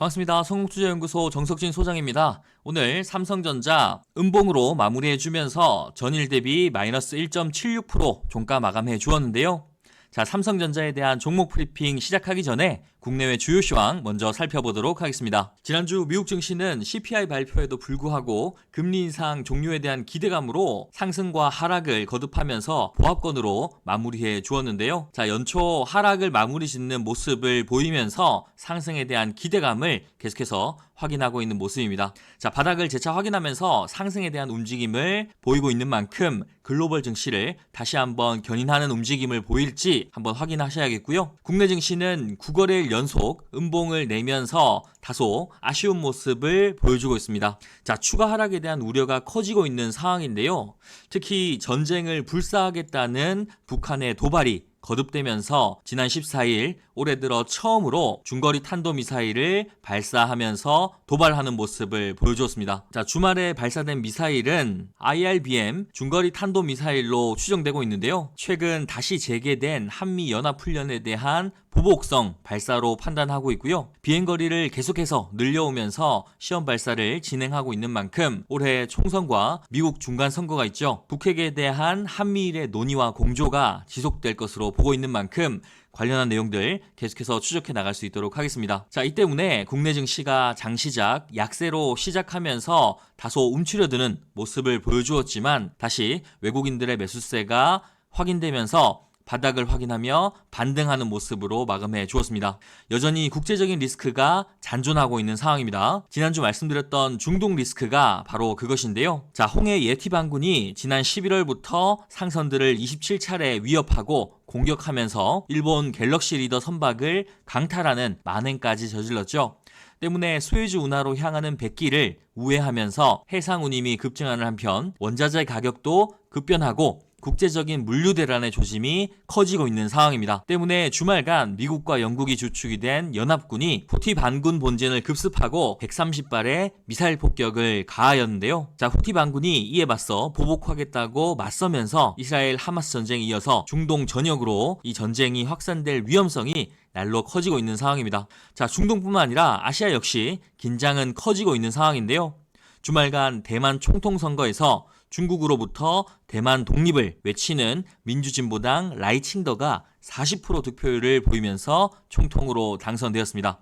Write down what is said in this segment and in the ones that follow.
반갑습니다. 성공투자연구소 정석진 소장입니다. 오늘 삼성전자 음봉으로 마무리해주면서 전일 대비 마이너스 1.76% 종가 마감해 주었는데요. 자, 삼성전자에 대한 종목 브리핑 시작하기 전에 국내외 주요 시황 먼저 살펴보도록 하겠습니다. 지난주 미국 증시는 CPI 발표에도 불구하고 금리 인상 종료에 대한 기대감으로 상승과 하락을 거듭하면서 보합권으로 마무리해 주었는데요. 자, 연초 하락을 마무리 짓는 모습을 보이면서 상승에 대한 기대감을 계속해서 확인하고 있는 모습입니다. 자, 바닥을 재차 확인하면서 상승에 대한 움직임을 보이고 있는 만큼 글로벌 증시를 다시 한번 견인하는 움직임을 보일지 한번 확인하셔야겠고요. 국내 증시는 9거래일 연속 음봉을 내면서 다소 아쉬운 모습을 보여주고 있습니다. 자, 추가 하락에 대한 우려가 커지고 있는 상황인데요. 특히 전쟁을 불사하겠다는 북한의 도발이 거듭되면서 지난 14일 올해 들어 처음으로 중거리 탄도미사일을 발사하면서 도발하는 모습을 보여주었습니다. 자, 주말에 발사된 미사일은 IRBM 중거리 탄도미사일로 추정되고 있는데요. 최근 다시 재개된 한미연합훈련에 대한 보복성 발사로 판단하고 있고요. 비행거리를 계속해서 늘려오면서 시험 발사를 진행하고 있는 만큼 올해 총선과 미국 중간선거가 있죠. 북핵에 대한 한미일의 논의와 공조가 지속될 것으로 보고 있는 만큼 관련한 내용들 계속해서 추적해 나갈 수 있도록 하겠습니다. 자, 이 때문에 국내 증시가 장시작 약세로 시작하면서 다소 움츠려드는 모습을 보여주었지만 다시 외국인들의 매수세가 확인되면서 바닥을 확인하며 반등하는 모습으로 마감해 주었습니다. 여전히 국제적인 리스크가 잔존하고 있는 상황입니다. 지난주 말씀드렸던 중동 리스크가 바로 그것인데요. 자, 홍해 예티 반군이 지난 11월부터 상선들을 27차례 위협하고 공격하면서 일본 갤럭시 리더 선박을 강탈하는 만행까지 저질렀죠. 때문에 스웨즈 운하로 향하는 백기를 우회하면서 해상 운임이 급증하는 한편 원자재 가격도 급변하고 국제적인 물류 대란의 조짐이 커지고 있는 상황입니다. 때문에 주말간 미국과 영국이 주축이 된 연합군이 후티 반군 본진을 급습하고 130발의 미사일 폭격을 가하였는데요. 자, 후티 반군이 이에 맞서 보복하겠다고 맞서면서 이스라엘 하마스 전쟁에 이어서 중동 전역으로 이 전쟁이 확산될 위험성이 날로 커지고 있는 상황입니다. 자, 중동뿐만 아니라 아시아 역시 긴장은 커지고 있는 상황인데요. 주말간 대만 총통 선거에서 중국으로부터 대만 독립을 외치는 민주진보당 라이칭더가 40% 득표율을 보이면서 총통으로 당선되었습니다.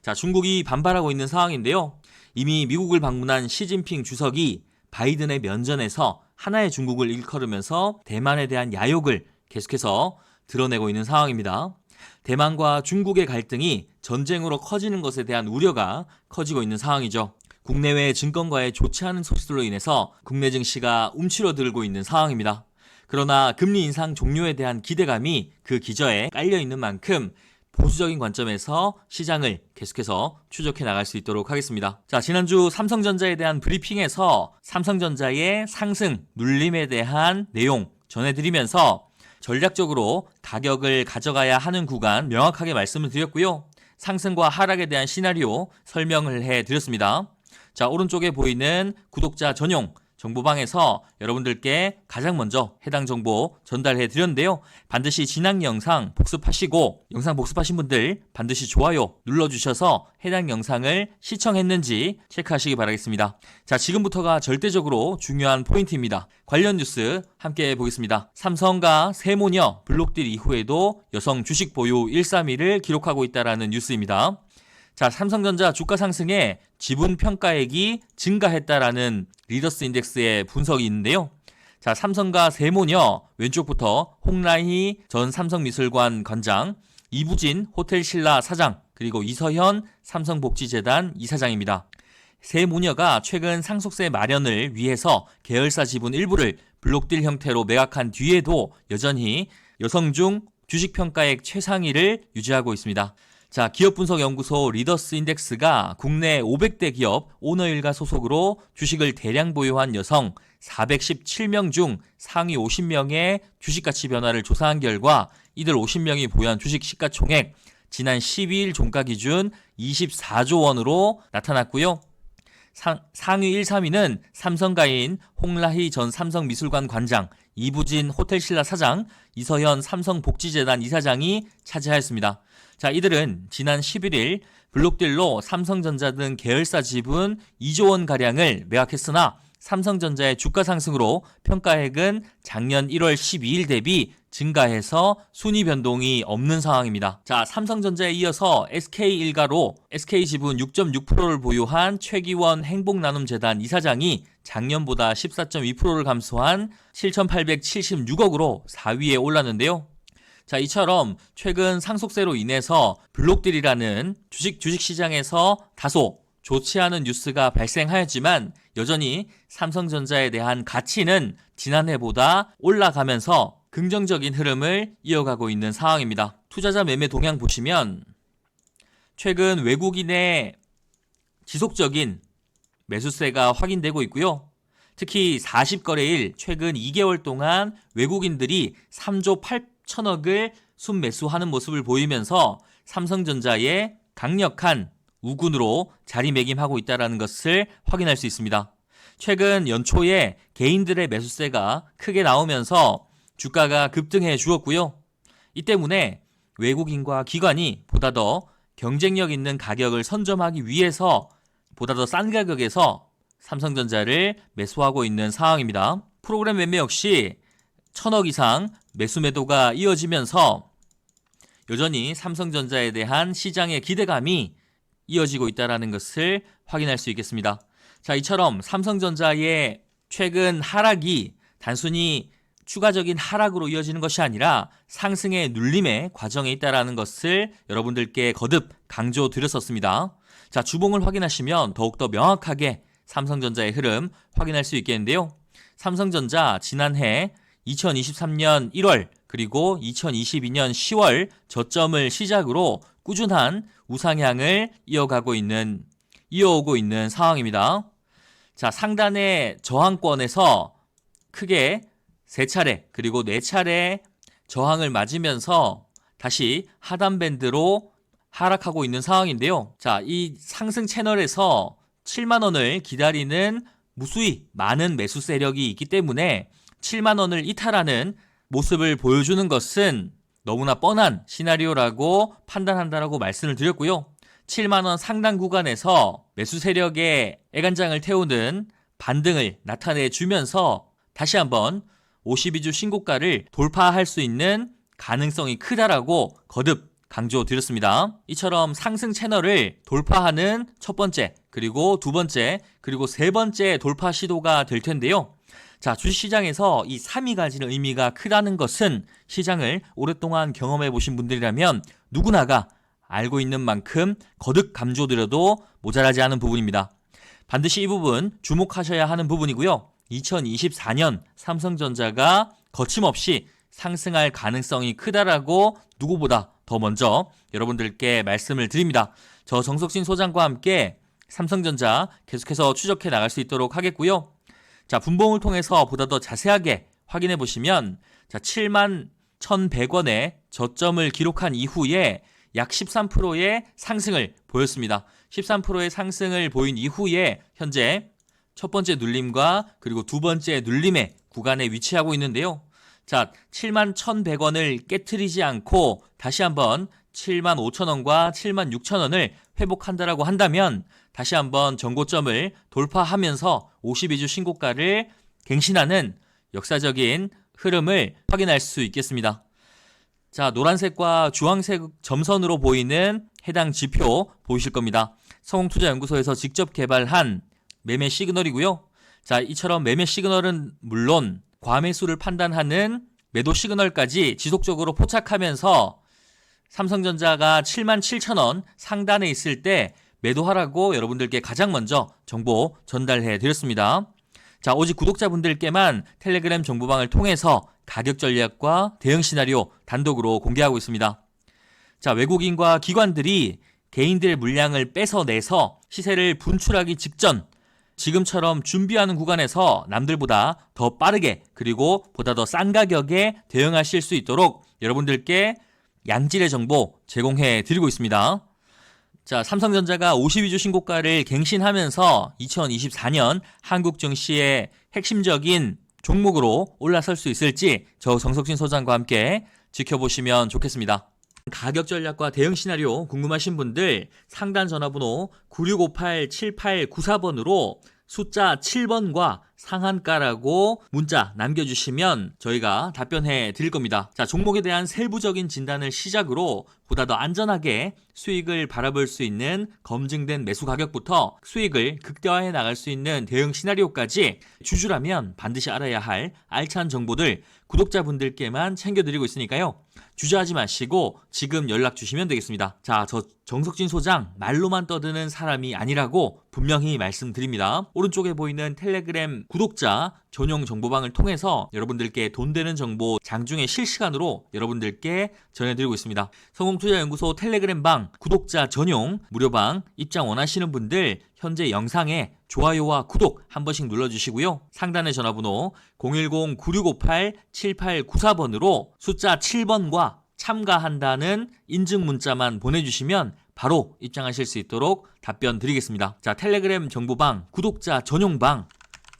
자, 중국이 반발하고 있는 상황인데요. 이미 미국을 방문한 시진핑 주석이 바이든의 면전에서 하나의 중국을 일컬으면서 대만에 대한 야욕을 계속해서 드러내고 있는 상황입니다. 대만과 중국의 갈등이 전쟁으로 커지는 것에 대한 우려가 커지고 있는 상황이죠. 국내외 증권가의 좋지 않은 소식들로 인해서 국내 증시가 움츠러들고 있는 상황입니다. 그러나 금리 인상 종료에 대한 기대감이 그 기저에 깔려있는 만큼 보수적인 관점에서 시장을 계속해서 추적해 나갈 수 있도록 하겠습니다. 자, 지난주 삼성전자에 대한 브리핑에서 삼성전자의 상승, 눌림에 대한 내용 전해드리면서 전략적으로 가격을 가져가야 하는 구간 명확하게 말씀을 드렸고요. 상승과 하락에 대한 시나리오 설명을 해드렸습니다. 자, 오른쪽에 보이는 구독자 전용 정보방에서 여러분들께 가장 먼저 해당 정보 전달해 드렸는데요. 반드시 지난 영상 복습하시고 영상 복습하신 분들 반드시 좋아요 눌러주셔서 해당 영상을 시청했는지 체크하시기 바라겠습니다. 자, 지금부터가 절대적으로 중요한 포인트입니다. 관련 뉴스 함께 보겠습니다. 삼성과 세모녀 블록딜 이후에도 여성 주식 보유 131을 기록하고 있다는 뉴스입니다. 자, 삼성전자 주가 상승에 지분 평가액이 증가했다라는 리더스 인덱스의 분석이 있는데요. 자, 삼성과 세모녀 왼쪽부터 홍라희 전 삼성미술관 관장, 이부진 호텔신라 사장, 그리고 이서현 삼성복지재단 이사장입니다. 세모녀가 최근 상속세 마련을 위해서 계열사 지분 일부를 블록딜 형태로 매각한 뒤에도 여전히 여성 중 주식평가액 최상위를 유지하고 있습니다. 자, 기업분석연구소 리더스 인덱스가 국내 500대 기업 오너일가 소속으로 주식을 대량 보유한 여성 417명 중 상위 50명의 주식가치 변화를 조사한 결과 이들 50명이 보유한 주식 시가총액 지난 12일 종가 기준 24조 원으로 나타났고요. 상위 1, 3위는 삼성가인 홍라희 전 삼성미술관 관장, 이부진 호텔신라 사장, 이서현 삼성복지재단 이사장이 차지하였습니다. 자, 이들은 지난 11일 블록딜로 삼성전자 등 계열사 지분 2조 원가량을 매각했으나 삼성전자의 주가 상승으로 평가액은 작년 1월 12일 대비 증가해서 순위 변동이 없는 상황입니다. 자, 삼성전자에 이어서 SK일가로 SK 지분 6.6%를 보유한 최기원 행복나눔재단 이사장이 작년보다 14.2%를 감소한 7,876억으로 4위에 올랐는데요. 자, 이처럼 최근 상속세로 인해서 블록딜이라는 주식시장에서 다소 좋지 않은 뉴스가 발생하였지만 여전히 삼성전자에 대한 가치는 지난해보다 올라가면서 긍정적인 흐름을 이어가고 있는 상황입니다. 투자자 매매 동향 보시면 최근 외국인의 지속적인 매수세가 확인되고 있고요. 특히 40거래일 최근 2개월 동안 외국인들이 3조 8천억을 순매수하는 모습을 보이면서 삼성전자의 강력한 우군으로 자리매김하고 있다는 것을 확인할 수 있습니다. 최근 연초에 개인들의 매수세가 크게 나오면서 주가가 급등해 주었고요. 이 때문에 외국인과 기관이 보다 더 경쟁력 있는 가격을 선점하기 위해서 보다 더 싼 가격에서 삼성전자를 매수하고 있는 상황입니다. 프로그램 매매 역시 1,000억 이상 매수 매도가 이어지면서 여전히 삼성전자에 대한 시장의 기대감이 이어지고 있다는 것을 확인할 수 있겠습니다. 자, 이처럼 삼성전자의 최근 하락이 단순히 추가적인 하락으로 이어지는 것이 아니라 상승의 눌림의 과정에 있다는 것을 여러분들께 거듭 강조드렸었습니다. 자, 주봉을 확인하시면 더욱더 명확하게 삼성전자의 흐름 확인할 수 있겠는데요. 삼성전자 지난해 2023년 1월 그리고 2022년 10월 저점을 시작으로 꾸준한 우상향을 이어오고 있는 상황입니다. 자, 상단의 저항권에서 크게 3차례 그리고 4차례 저항을 맞으면서 다시 하단 밴드로 하락하고 있는 상황인데요. 자, 이 상승 채널에서 7만 원을 기다리는 무수히 많은 매수 세력이 있기 때문에 7만 원을 이탈하는 모습을 보여주는 것은 너무나 뻔한 시나리오라고 판단한다라고 말씀을 드렸고요. 7만 원 상단 구간에서 매수 세력의 애간장을 태우는 반등을 나타내 주면서 다시 한번 52주 신고가를 돌파할 수 있는 가능성이 크다라고 거듭 강조드렸습니다. 이처럼 상승 채널을 돌파하는 첫 번째, 그리고 두 번째, 그리고 세 번째 돌파 시도가 될 텐데요. 자, 주식시장에서 이 3위 가지는 의미가 크다는 것은 시장을 오랫동안 경험해 보신 분들이라면 누구나가 알고 있는 만큼 거듭 강조드려도 모자라지 않은 부분입니다. 반드시 이 부분 주목하셔야 하는 부분이고요. 2024년 삼성전자가 거침없이 상승할 가능성이 크다라고 누구보다 더 먼저 여러분들께 말씀을 드립니다. 저 정석진 소장과 함께 삼성전자 계속해서 추적해 나갈 수 있도록 하겠고요. 자, 분봉을 통해서 보다 더 자세하게 확인해 보시면 자, 71,100원의 저점을 기록한 이후에 약 13%의 상승을 보였습니다. 13%의 상승을 보인 이후에 현재 첫 번째 눌림과 그리고 두 번째 눌림의 구간에 위치하고 있는데요. 자, 71,100원을 깨트리지 않고 다시 한번 75,000원과 76,000원을 회복한다라고 한다면 다시 한번 전고점을 돌파하면서 52주 신고가를 갱신하는 역사적인 흐름을 확인할 수 있겠습니다. 자, 노란색과 주황색 점선으로 보이는 해당 지표 보이실 겁니다. 성홍투자연구소에서 직접 개발한 매매 시그널이고요. 자, 이처럼 매매 시그널은 물론 과매수를 판단하는 매도 시그널까지 지속적으로 포착하면서 삼성전자가 77,000원 상단에 있을 때 매도하라고 여러분들께 가장 먼저 정보 전달해 드렸습니다. 자, 오직 구독자분들께만 텔레그램 정보방을 통해서 가격 전략과 대응 시나리오 단독으로 공개하고 있습니다. 자, 외국인과 기관들이 개인들 물량을 뺏어내서 시세를 분출하기 직전 지금처럼 준비하는 구간에서 남들보다 더 빠르게 그리고 보다 더 싼 가격에 대응하실 수 있도록 여러분들께 양질의 정보 제공해 드리고 있습니다. 자, 삼성전자가 52주 신고가를 갱신하면서 2024년 한국 증시의 핵심적인 종목으로 올라설 수 있을지 저 정석진 소장과 함께 지켜보시면 좋겠습니다. 가격 전략과 대응 시나리오 궁금하신 분들 상단 전화번호 9658-7894번으로 숫자 7번과 상한가라고 문자 남겨주시면 저희가 답변해 드릴 겁니다. 자, 종목에 대한 세부적인 진단을 시작으로 보다 더 안전하게 수익을 바라볼 수 있는 검증된 매수 가격부터 수익을 극대화해 나갈 수 있는 대응 시나리오까지 주주라면 반드시 알아야 할 알찬 정보들 구독자분들께만 챙겨드리고 있으니까요. 주저하지 마시고 지금 연락 주시면 되겠습니다. 자, 저 정석진 소장 말로만 떠드는 사람이 아니라고 분명히 말씀드립니다. 오른쪽에 보이는 텔레그램 구독자 전용 정보방을 통해서 여러분들께 돈 되는 정보 장중에 실시간으로 여러분들께 전해드리고 있습니다. 성공투자연구소 텔레그램방 구독자 전용 무료방 입장 원하시는 분들 현재 영상에 좋아요와 구독 한 번씩 눌러주시고요. 상단의 전화번호 010-9658-7894번으로 숫자 7번과 참가한다는 인증 문자만 보내주시면 바로 입장하실 수 있도록 답변 드리겠습니다. 자, 텔레그램 정보방 구독자 전용방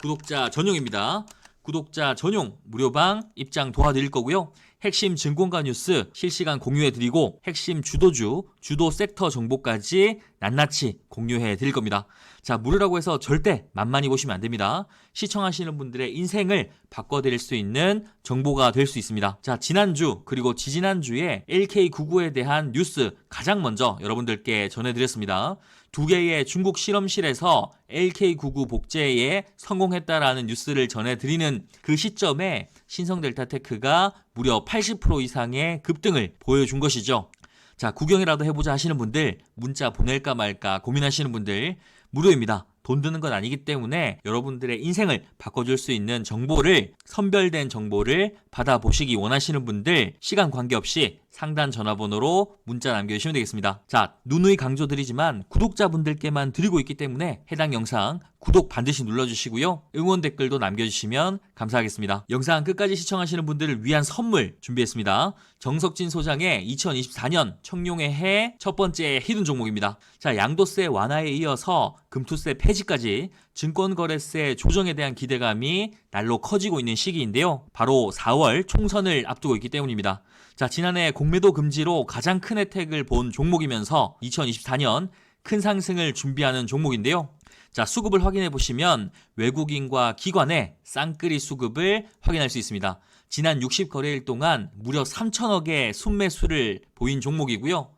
구독자 전용입니다. 구독자 전용 무료방 입장 도와드릴 거고요. 핵심 증권가 뉴스 실시간 공유해드리고 핵심 주도주, 주도 섹터 정보까지 낱낱이 공유해드릴 겁니다. 자, 무료라고 해서 절대 만만히 보시면 안 됩니다. 시청하시는 분들의 인생을 바꿔드릴 수 있는 정보가 될 수 있습니다. 자, 지난주 그리고 지지난주에 LK99에 대한 뉴스 가장 먼저 여러분들께 전해드렸습니다. 2개의 중국 실험실에서 LK99 복제에 성공했다라는 뉴스를 전해드리는 그 시점에 신성델타테크가 무려 80% 이상의 급등을 보여준 것이죠. 자, 구경이라도 해보자 하시는 분들, 문자 보낼까 말까 고민하시는 분들 무료입니다. 돈 드는 건 아니기 때문에 여러분들의 인생을 바꿔줄 수 있는 정보를, 선별된 정보를 받아보시기 원하시는 분들 시간 관계없이 상단 전화번호로 문자 남겨주시면 되겠습니다. 자, 누누이 강조드리지만 구독자분들께만 드리고 있기 때문에 해당 영상 구독 반드시 눌러주시고요. 응원 댓글도 남겨주시면 감사하겠습니다. 영상 끝까지 시청하시는 분들을 위한 선물 준비했습니다. 정석진 소장의 2024년 청룡의 해 첫 번째 히든 종목입니다. 자, 양도세 완화에 이어서 금투세 폐지까지 증권거래세 조정에 대한 기대감이 날로 커지고 있는 시기인데요. 바로 4월 총선을 앞두고 있기 때문입니다. 자, 지난해 공매도 금지로 가장 큰 혜택을 본 종목이면서 2024년 큰 상승을 준비하는 종목인데요. 자, 수급을 확인해 보시면 외국인과 기관의 쌍끌이 수급을 확인할 수 있습니다. 지난 60거래일 동안 무려 3천억의 순매수를 보인 종목이고요.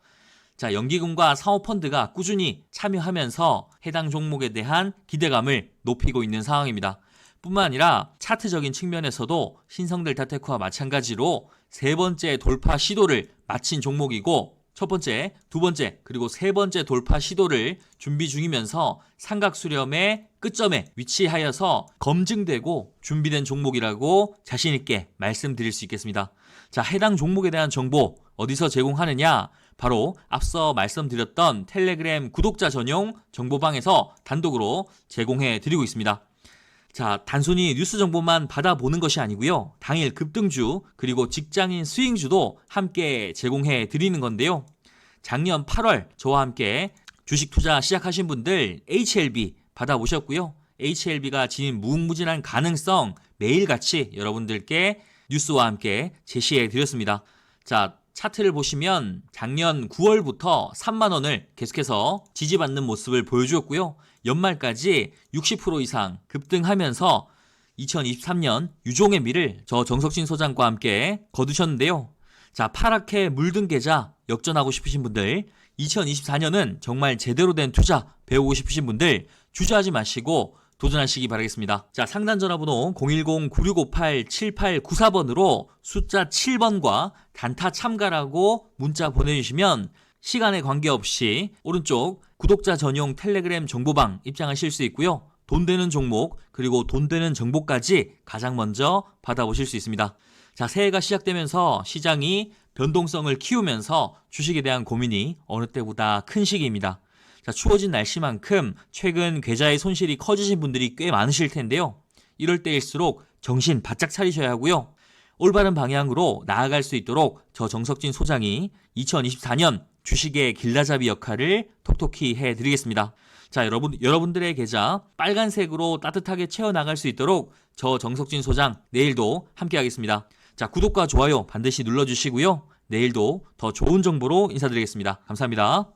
자, 연기금과 사모펀드가 꾸준히 참여하면서 해당 종목에 대한 기대감을 높이고 있는 상황입니다. 뿐만 아니라 차트적인 측면에서도 신성델타테크와 마찬가지로 세 번째 돌파 시도를 마친 종목이고 첫 번째, 두 번째, 그리고 세 번째 돌파 시도를 준비 중이면서 삼각 수렴의 끝점에 위치하여서 검증되고 준비된 종목이라고 자신 있게 말씀드릴 수 있겠습니다. 자, 해당 종목에 대한 정보 어디서 제공하느냐? 바로 앞서 말씀드렸던 텔레그램 구독자 전용 정보방에서 단독으로 제공해 드리고 있습니다. 자, 단순히 뉴스 정보만 받아보는 것이 아니고요. 당일 급등주 그리고 직장인 스윙주도 함께 제공해 드리는 건데요. 작년 8월 저와 함께 주식 투자 시작하신 분들 HLB 받아보셨고요. HLB가 지닌 무궁무진한 가능성 매일같이 여러분들께 뉴스와 함께 제시해 드렸습니다. 자, 차트를 보시면 작년 9월부터 3만원을 계속해서 지지받는 모습을 보여주었고요. 연말까지 60% 이상 급등하면서 2023년 유종의 미를 저 정석진 소장과 함께 거두셨는데요. 자, 파랗게 물든 계좌 역전하고 싶으신 분들, 2024년은 정말 제대로 된 투자 배우고 싶으신 분들 주저하지 마시고 도전하시기 바라겠습니다. 자, 상단 전화번호 010-9658-7894번으로 숫자 7번과 단타 참가라고 문자 보내주시면 시간에 관계없이 오른쪽 구독자 전용 텔레그램 정보방 입장하실 수 있고요. 돈 되는 종목 그리고 돈 되는 정보까지 가장 먼저 받아보실 수 있습니다. 자, 새해가 시작되면서 시장이 변동성을 키우면서 주식에 대한 고민이 어느 때보다 큰 시기입니다. 자, 추워진 날씨만큼 최근 계좌의 손실이 커지신 분들이 꽤 많으실 텐데요. 이럴 때일수록 정신 바짝 차리셔야 하고요. 올바른 방향으로 나아갈 수 있도록 저 정석진 소장이 2024년 주식의 길라잡이 역할을 톡톡히 해드리겠습니다. 자, 여러분들의 계좌 빨간색으로 따뜻하게 채워나갈 수 있도록 저 정석진 소장 내일도 함께 하겠습니다. 자, 구독과 좋아요 반드시 눌러주시고요. 내일도 더 좋은 정보로 인사드리겠습니다. 감사합니다.